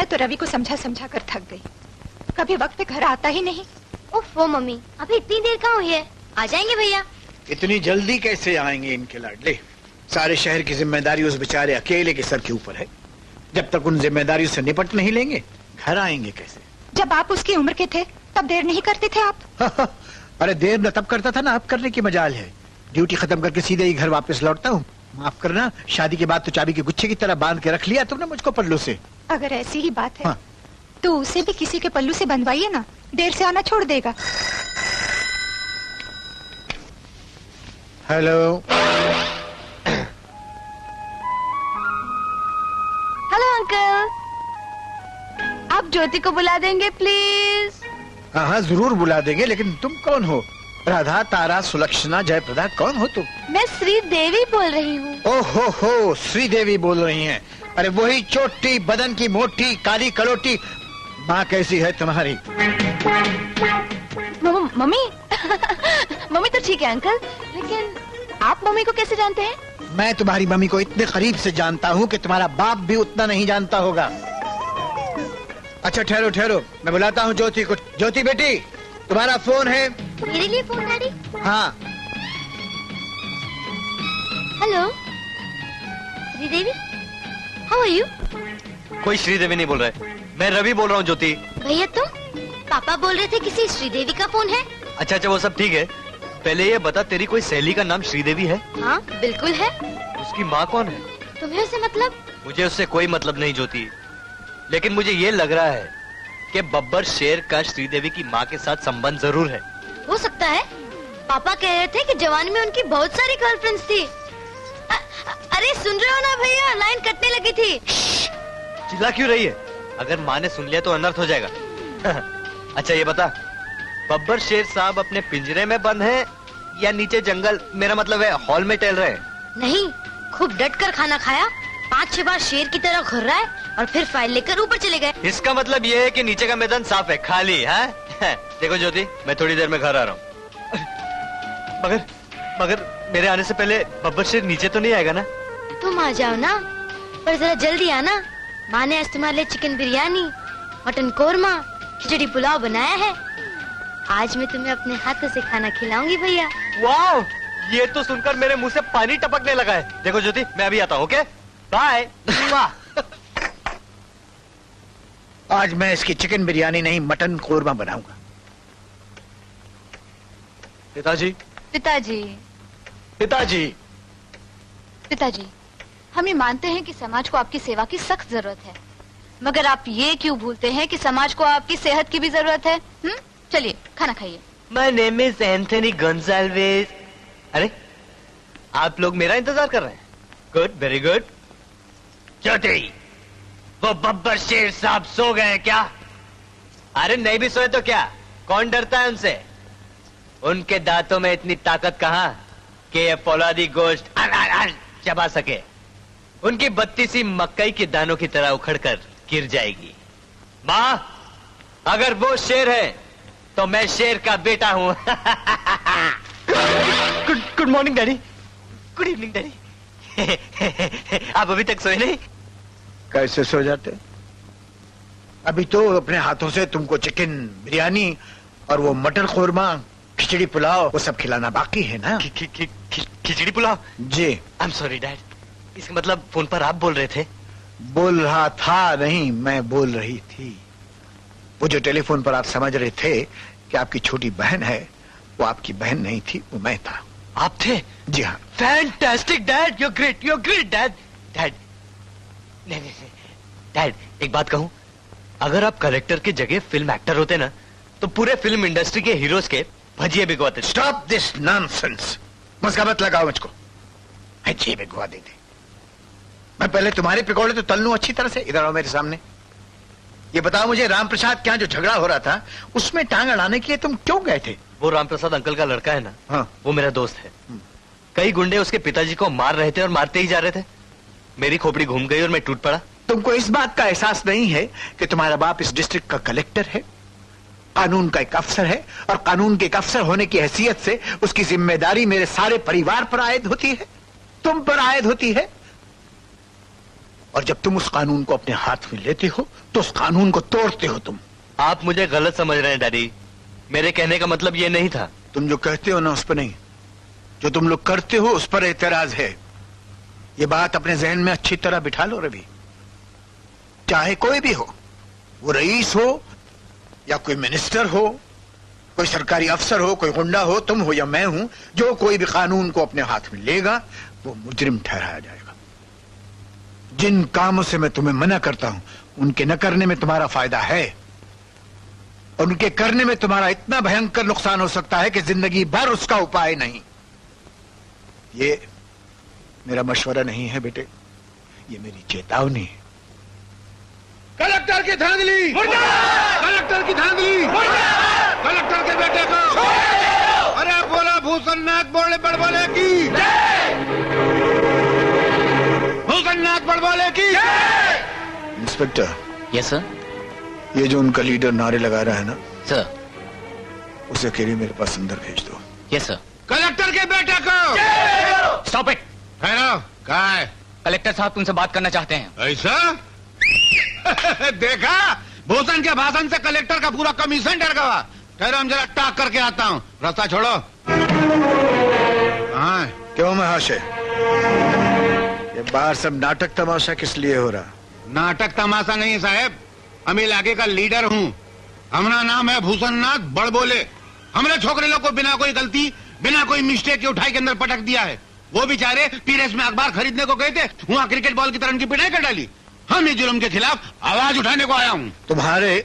मैं तो रवि को समझा समझा कर थक गई। कभी वक्त पे घर आता ही नहीं। ओफो मम्मी, अभी इतनी देर कहाँ हुई है? आ जाएंगे भैया। इतनी जल्दी कैसे आएंगे इनके लाडले? सारे शहर की जिम्मेदारी उस बेचारे अकेले के सर के ऊपर है। जब तक उन जिम्मेदारियों से निपट नहीं लेंगे घर आएंगे कैसे? जब आप उसकी उम्र के थे तब देर नहीं करते थे आप? अरे देर न तब करता था ना अब करने की मजाल है। ड्यूटी खत्म करके सीधे ही घर वापस लौटता हूँ। माफ करना, शादी के बाद तो चाबी के गुच्छे की तरह बांध के रख लिया तुमने मुझको पल्लू से। अगर ऐसी ही बात है हाँ। तो उसे भी किसी के पल्लू से बंधवाइए ना, देर से आना छोड़ देगा। हेलो। हेलो अंकल, आप ज्योति को बुला देंगे प्लीज? हाँ हाँ जरूर बुला देंगे, लेकिन तुम कौन हो? राधा, तारा, सुलक्षणा, जयप्रदा, कौन हो तुम? मैं श्रीदेवी बोल रही हूँ। ओहो हो, श्रीदेवी बोल रही हैं। अरे वही चोटी बदन की मोटी काली कलोटी माँ कैसी है तुम्हारी? मम्मी मम्मी तो ठीक है अंकल, लेकिन आप मम्मी को कैसे जानते हैं? मैं तुम्हारी मम्मी को इतने करीब से जानता हूँ कि तुम्हारा बाप भी उतना नहीं जानता होगा। अच्छा ठहरो ठहरो, मैं बुलाता हूँ ज्योति को। ज्योति बेटी, तुम्हारा फोन है? मेरे लिए फोन डैडी? हाँ। Hello Sridevi, how are you? कोई श्रीदेवी नहीं बोल रहा है, मैं रवि बोल रहा हूँ। ज्योति भैया तुम? पापा बोल रहे थे किसी श्रीदेवी का फोन है। अच्छा अच्छा वो सब ठीक है, पहले ये बता तेरी कोई सहेली का नाम श्रीदेवी है? हाँ बिल्कुल है। उसकी माँ कौन है? तुम्हें उससे मतलब? मुझे उससे कोई मतलब नहीं ज्योति, लेकिन मुझे ये लग रहा है कि बब्बर शेर का श्रीदेवी की माँ के साथ संबंध जरूर है। हो सकता है। पापा कह रहे थे कि जवानी में उनकी बहुत सारी गर्लफ्रेंड्स थी। अरे सुन रहे हो ना भैया, लाइन कटने लगी थी। चिल्ला क्यों रही है? अगर माँ ने सुन लिया तो अनर्थ हो जाएगा। अच्छा ये बता, बब्बर शेर साहब अपने पिंजरे में बंद हैं या नीचे जंगल, मेरा मतलब है हॉल में टहल रहे हैं? नहीं, खूब डट कर खाना खाया, 5-6 बार शेर की तरह घुर रहा है और फिर फाइल लेकर ऊपर चले गए। इसका मतलब ये है कि नीचे का मैदान साफ है, खाली है? देखो ज्योति, मैं थोड़ी देर में घर आ रहा हूँ। मगर मेरे आने से पहले बब्बर शेर नीचे तो नहीं आएगा ना? तुम आ जाओ ना, पर जरा जल्दी आना। माँ ने आज तुम्हारे लिए चिकन बिरयानी, मटन कोरमा, खिचड़ी पुलाव बनाया है। आज मैं तुम्हें अपने हाथों से खाना खिलाऊंगी भैया। वाह, ये तो सुनकर मेरे मुंह से पानी टपकने लगा है। देखो ज्योति, मैं अभी आता हूँ। Okay bye. आज मैं इसकी चिकन बिरयानी नहीं मटन कोरमा बनाऊंगा। पिताजी पिताजी पिताजी पिताजी, हम ये मानते हैं कि समाज को आपकी सेवा की सख्त जरूरत है, मगर आप ये क्यों भूलते हैं कि समाज को आपकी सेहत की भी जरूरत है? चलिए खाना खाइए। My name is Anthony Gonsalves. अरे आप लोग मेरा इंतजार कर रहे हैं? Good, very good. ज्योति, वो बब्बर शेर साहब सो गए क्या? अरे नहीं भी सोए तो क्या, कौन डरता है उनसे? उनके दांतों में इतनी ताकत कहां कि ये फौलादी गोश्त चबा सके। उनकी बत्ती सी मकई के दानों की तरह उखड़कर गिर जाएगी। माँ, अगर वो शेर है तो मैं शेर का बेटा हूँ। Good morning daddy. Good evening daddy. आप अभी तक सोए नहीं? कैसे सो जाते? अभी तो अपने हाथों से तुमको चिकन बिरयानी और वो मटर कोरमा, खिचड़ी पुलाव, वो सब खिलाना बाकी है ना? खिचड़ी पुलाव? जी। I am sorry dad. इसका मतलब फोन पर आप बोल रहे थे? बोल रहा था नहीं, मैं बोल रही थी। वो जो टेलीफोन पर आप समझ रहे थे कि आपकी छोटी बहन है, वो आपकी बहन नहीं थी, वो मैं था। आप थे? जी हाँ। Fantastic dad, you great dad. Dad नहीं डैड, एक बात कहूं, अगर आप कलेक्टर की जगह फिल्म एक्टर होते ना, तो पूरे फिल्म इंडस्ट्री के हीरोज के भजिए भिगवाते। Stop this nonsense. मस्का मत लगाओ मुझको। भजिए भिगवा देते? मैं पहले तुम्हारे पकौड़े तो तल लूं अच्छी तरह से। इधर आओ मेरे सामने। ये बताओ मुझे, राम प्रसाद क्या जो झगड़ा हो रहा था उसमें टांग अड़ाने के लिए तुम क्यों गए थे? वो राम प्रसाद अंकल का लड़का है ना? हाँ। वो मेरा दोस्त है। कई गुंडे उसके पिताजी को मार रहे थे और मारते ही जा रहे थे। मेरी खोपड़ी घूम गई और मैं टूट पड़ा। तुमको इस बात का एहसास नहीं है कि तुम्हारा बाप इस डिस्ट्रिक्ट का कलेक्टर है, कानून का एक अफसर है, और कानून के एक अफसर होने की हैसियत से उसकी जिम्मेदारी मेरे सारे परिवार पर आयद होती है, तुम पर आयद होती है। और जब तुम उस कानून को अपने हाथ में लेते हो तो उस कानून को तोड़ते हो तुम। आप मुझे गलत समझ रहे हैं डैडी, मेरे कहने का मतलब ये नहीं था। तुम जो कहते हो ना उस पर नहीं, जो तुम लोग करते हो उस पर एतराज है। ये बात अपने जहन में अच्छी तरह बिठा लो रवि। चाहे कोई भी हो, वो रईस हो या कोई मिनिस्टर हो, कोई सरकारी अफसर हो, कोई गुंडा हो, तुम हो या मैं हूं, जो कोई भी कानून को अपने हाथ में लेगा वो मुजरिम ठहराया जाएगा। जिन कामों से मैं तुम्हें मना करता हूं उनके न करने में तुम्हारा फायदा है, और उनके करने में तुम्हारा इतना भयंकर नुकसान हो सकता है कि जिंदगी भर उसका उपाय नहीं। ये मेरा मशवरा नहीं है बेटे, ये मेरी चेतावनी है। कलेक्टर की धांधली, कलेक्टर की धांधली, कलेक्टर के बेटे को, अरे बोला भूषणनाथ बोले बड़बोले की, भूषणनाथ बड़बोले की। इंस्पेक्टर। Yes sir. ये जो उनका लीडर नारे लगा रहा है ना सर, उसे अकेले मेरे पास अंदर भेज दो। Yes sir. कलेक्टर के बेटे को। Stop it. ठहरो, कहा है? कलेक्टर साहब तुमसे बात करना चाहते हैं। ऐसा? देखा, भूषण के भाषण से कलेक्टर का पूरा कमीशन डर गया। ठहरो, हम जरा टाक करके आता हूँ, रास्ता छोड़ो। हाँ, क्यों महाशय, ये बाहर सब नाटक तमाशा किस लिए हो रहा? नाटक तमाशा नहीं साहब, हम इलाके का लीडर हूँ। हमारा नाम है भूषणनाथ बड़बोले। हमने छोकरे लोग को बिना कोई गलती, बिना कोई मिस्टेक के उठाई के अंदर पटक दिया है। वो बेचारे पीरेस में अखबार खरीदने को गए थे, वहाँ क्रिकेट बॉल की तरह उनकी पिटाई कर डाली। हम इस जुल्म के खिलाफ आवाज उठाने को आया हूँ। तुम्हारे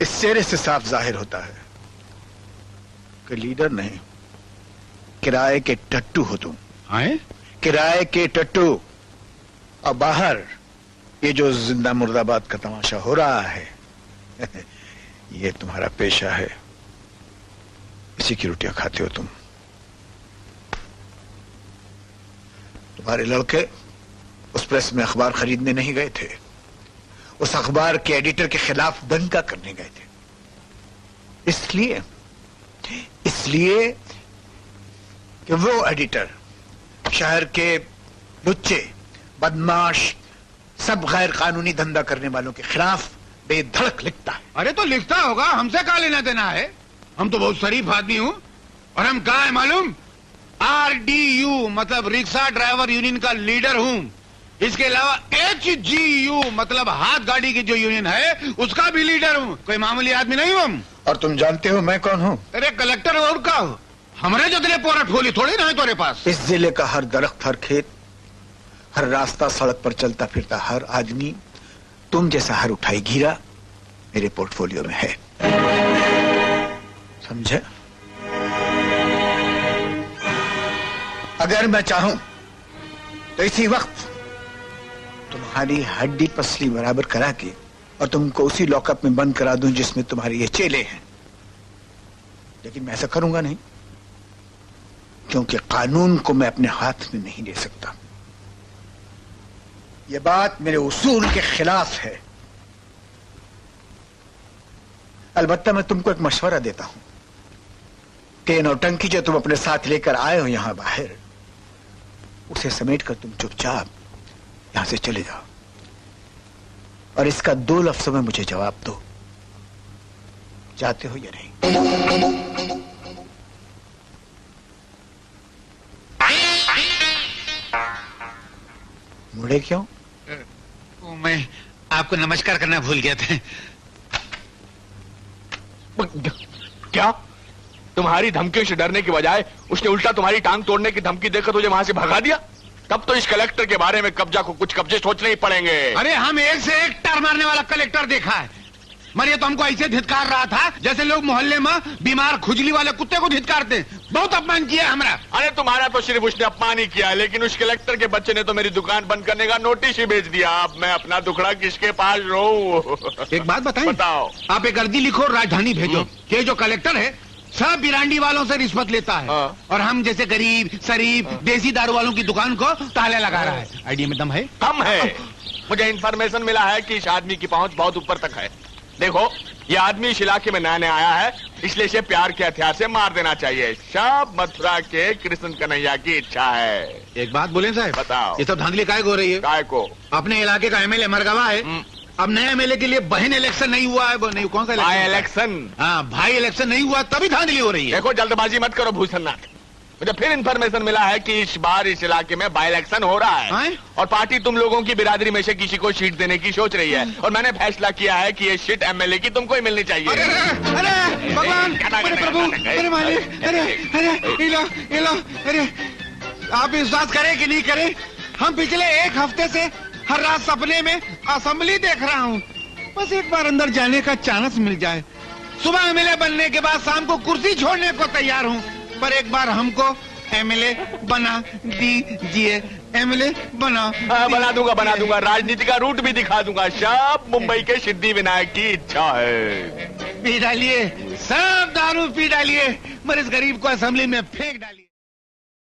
इस चेहरे से साफ जाहिर होता है कि लीडर नहीं, किराए के टट्टू हो तुम। आए? किराए के टट्टू। और बाहर ये जो जिंदा मुर्दाबाद का तमाशा हो रहा है ये तुम्हारा पेशा है, इसी की रोटियां खाते हो तुम। तुम्हारे लड़के उस प्रेस में अखबार खरीदने नहीं गए थे, उस अखबार के एडिटर के खिलाफ दंगा करने गए थे। इसलिए कि वो एडिटर शहर के लुच्चे, बदमाश, सब गैर कानूनी धंधा करने वालों के खिलाफ बेधड़क लिखता है। अरे तो लिखता होगा, हमसे क्या लेना देना है? हम तो बहुत शरीफ आदमी हूँ। और हम क्या है मालूम? RDU मतलब रिक्शा ड्राइवर यूनियन का लीडर हूँ। इसके अलावा HGU मतलब हाथ गाड़ी की जो यूनियन है उसका भी लीडर हूँ। कोई मामूली आदमी नहीं हूँ हम। और तुम जानते हो मैं कौन हूँ? अरे कलेक्टर और का हो? हमारे जो तेरे पोरा ठोली थोड़ी ना है तुम्हारे पास। इस जिले का हर दरख्त, हर खेत, हर रास्ता, सड़क पर चलता फिरता हर आदमी, तुम जैसा हर उठाई घीरा मेरे पोर्टफोलियो में है। समझे? अगर मैं चाहूं तो इसी वक्त तुम्हारी हड्डी पसली बराबर करा के और तुमको उसी लॉकअप में बंद करा दूं जिसमें तुम्हारे ये चेले हैं। लेकिन मैं ऐसा करूंगा नहीं, क्योंकि कानून को मैं अपने हाथ में नहीं ले सकता। यह बात मेरे उसूल के खिलाफ है। अलबत्ता मैं तुमको एक मशवरा देता हूं कि नौटंकी जो तुम अपने साथ लेकर आए हो यहां बाहर, उसे समेटकर तुम चुपचाप यहां से चले जाओ और इसका 2 लफ्जों में मुझे जवाब दो, चाहते हो या नहीं? मुड़े क्यों? मैं आपको नमस्कार करना भूल गया था। क्या? तुम्हारी धमकियों से डरने की बजाय उसने उल्टा तुम्हारी टांग तोड़ने की धमकी देकर तुझे वहां से भगा दिया? तब तो इस कलेक्टर के बारे में कुछ कब्जे सोचने ही पड़ेंगे। अरे हम एक से एक टार मारने वाला कलेक्टर देखा है, मगर तो हमको ऐसे धिक्कार रहा था जैसे लोग मोहल्ले में बीमार खुजली वाले कुत्ते को धिक्कारते। बहुत अपमान किया हमारा। अरे तुम्हारा तो सिर्फ उसने अपमान ही किया, लेकिन उस कलेक्टर के बच्चे ने तो मेरी दुकान बंद करने का नोटिस ही भेज दिया। अब मैं अपना दुखड़ा किसके पास रहूं? एक बात बताएं? बताओ। आप एक अर्जी लिखो, राजधानी भेजो। ये जो कलेक्टर है सब बिरांडी वालों से रिश्वत लेता है। और हम जैसे गरीब शरीफ देसी दारू वालों की दुकान को ताला लगा रहा है। आइडिया में दम है? दम है। मुझे इंफॉर्मेशन मिला है कि इस आदमी की पहुंच बहुत ऊपर तक है। देखो, ये आदमी इस इलाके में नया नया आया है, इसलिए इसे प्यार के हथियार से मार देना चाहिए। सब मथुरा के कृष्ण कन्हैया की इच्छा है। एक बात बोले साहब, बताओ। ये सब धांधली काय को हो रही है? काय को? अपने इलाके का एमएलए मर गवा है, अब नए एमएलए के लिए बहन इलेक्शन नहीं हुआ है। वो नहीं, कौन सा भाई इलेक्शन? हाँ, भाई इलेक्शन नहीं हुआ तभी धांधली हो रही है। देखो, जल्दबाजी मत करो भूषणनाथ। मुझे फिर इन्फॉर्मेशन मिला है कि इस बार इस इलाके में बाई इलेक्शन हो रहा है और पार्टी तुम लोगों की बिरादरी में से किसी को सीट देने की सोच रही है, और मैंने फैसला किया है कि ये सीट एमएलए की तुमको ही मिलनी चाहिए। अरे भगवान, अरे प्रभु, अरे मालिक, अरे इलो, अरे आप विश्वास करें कि नहीं करें, हम पिछले एक हफ्ते से हर रात सपने में असेंबली देख रहा हूँ। बस एक बार अंदर जाने का चांस मिल जाए। सुबह एमएलए बनने के बाद शाम को कुर्सी छोड़ने को तैयार हूँ, पर एक बार हमको एमएलए बना दीजिए। एमएलए बना दूंगा। राजनीति का रूट भी दिखा दूंगा। सब मुंबई के सिद्धि विनायक की इच्छा है। पी डालिए, सब दारू पी डालिए, मगर इस गरीब को असेंबली में फेंक डालिए।